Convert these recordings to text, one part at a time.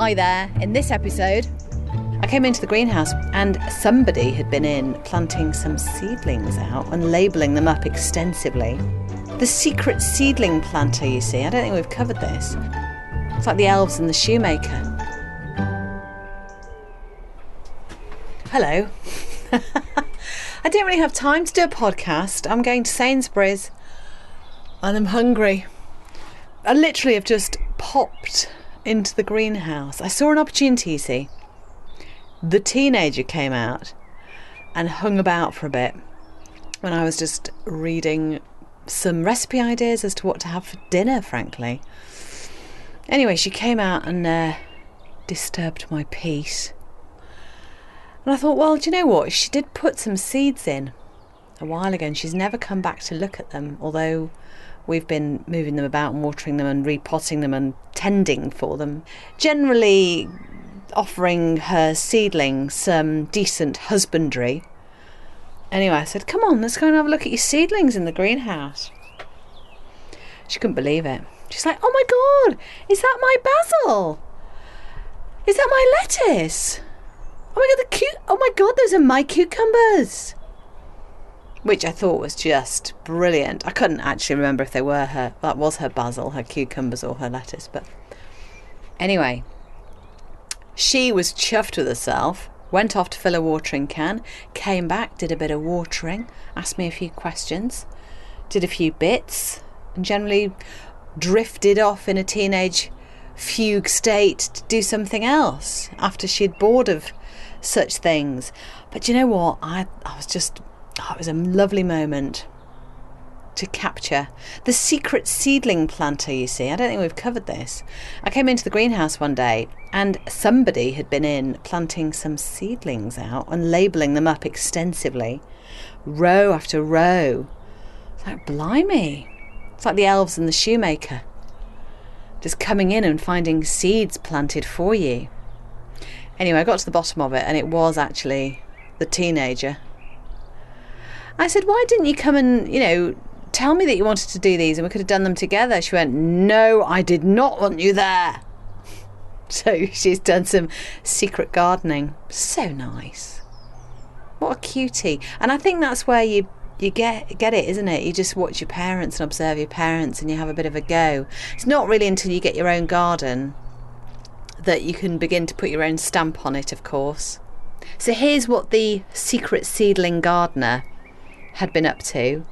Hi there. In this episode, I came into the greenhouse and somebody had been in planting some seedlings out and labelling them up extensively. The secret seedling planter, you see. I don't think we've covered this. It's like the elves and the shoemaker. Hello. I didn't really have time to do a podcast. I'm going to Sainsbury's and I'm hungry. I literally have just popped into the greenhouse. I saw an opportunity, you see. The teenager came out and hung about for a bit when I was just reading some recipe ideas as to what to have for dinner, frankly. Anyway, she came out and disturbed my peace. And I thought, well, do you know what? She did put some seeds in a while ago and she's never come back to look at them, although we've been moving them about and watering them and repotting them and tending for them. Generally offering her seedlings some decent husbandry. Anyway, I said, come on, let's go and have a look at your seedlings in the greenhouse. She couldn't believe it. She's like, oh my God, is that my basil? Is that my lettuce? Oh my God, those are my cucumbers. Which I thought was just brilliant. I couldn't actually remember if they were that was her basil, her cucumbers or her lettuce. But anyway, she was chuffed with herself, went off to fill a watering can, came back, did a bit of watering, asked me a few questions, did a few bits, and generally drifted off in a teenage fugue state to do something else after she'd bored of such things. But you know what? It was a lovely moment to capture the secret seedling planter, you see. I don't think we've covered this. I came into the greenhouse one day and somebody had been in planting some seedlings out and labelling them up extensively, row after row. It's like, blimey. It's like the elves and the shoemaker, just coming in and finding seeds planted for you. Anyway, I got to the bottom of it and it was actually the teenager. I said, why didn't you come and, tell me that you wanted to do these and we could have done them together? She went, no, I did not want you there. So she's done some secret gardening. So nice. What a cutie. And I think that's where you get it, isn't it? You just watch your parents and observe your parents and you have a bit of a go. It's not really until you get your own garden that you can begin to put your own stamp on it, of course. So here's what the secret seedling gardener had been up to.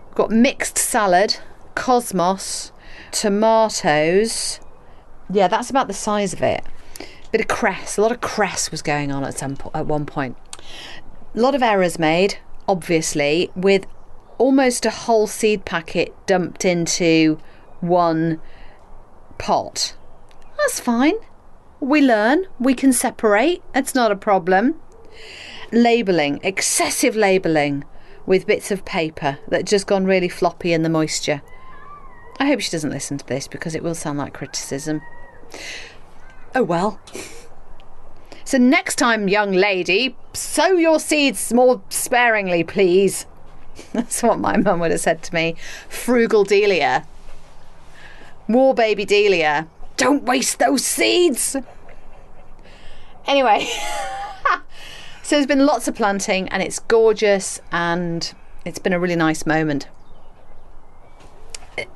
We've got mixed salad, cosmos, tomatoes. Yeah, that's about the size of it. Bit of cress. A lot of cress was going on at one point. A lot of errors made, obviously, with almost a whole seed packet dumped into one pot. That's fine. We learn. We can separate. It's not a problem. Labelling. Excessive labelling with bits of paper that just gone really floppy in the moisture. I hope she doesn't listen to this because it will sound like criticism. Oh well. So next time, young lady, sow your seeds more sparingly, please. That's what my mum would have said to me. Frugal Delia. War baby Delia. Don't waste those seeds. Anyway, so there's been lots of planting and it's gorgeous and it's been a really nice moment.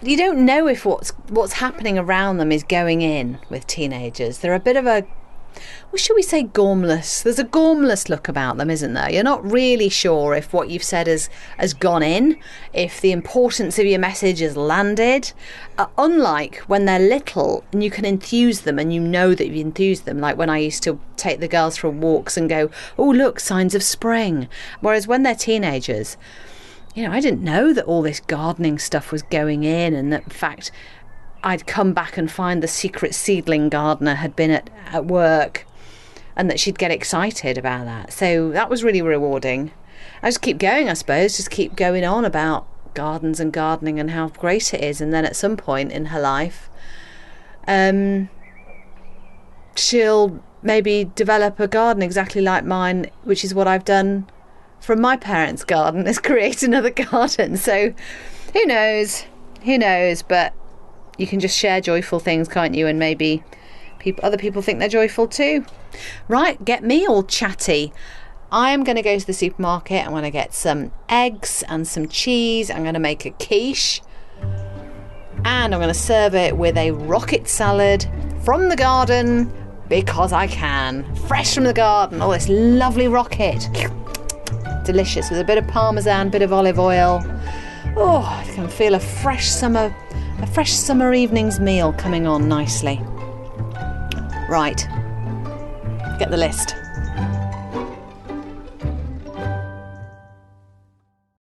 You don't know if what's happening around them is going in with teenagers. They're a bit of a, well, should we say gormless? There's a gormless look about them, isn't there? You're not really sure if what you've said has gone in, if the importance of your message has landed. Unlike when they're little and you can enthuse them and you know that you've enthused them, like when I used to take the girls for walks and go, oh, look, signs of spring. Whereas when they're teenagers, I didn't know that all this gardening stuff was going in and that, in fact, I'd come back and find the secret seedling gardener had been at work and that she'd get excited about that. So that was really rewarding. I just keep going, I suppose, just keep going on about gardens and gardening and how great it is. And then at some point in her life, she'll maybe develop a garden exactly like mine, which is what I've done from my parents' garden, is create another garden. So who knows, but you can just share joyful things, can't you? And maybe Other people think they're joyful too. Right, get me all chatty. I am going to go to the supermarket. I'm going to get some eggs and some cheese. I'm going to make a quiche. And I'm going to serve it with a rocket salad from the garden, because I can. Fresh from the garden. Oh, this lovely rocket. Delicious, with a bit of parmesan, bit of olive oil. Oh, I can feel a fresh summer evening's meal coming on nicely. Right, get the list.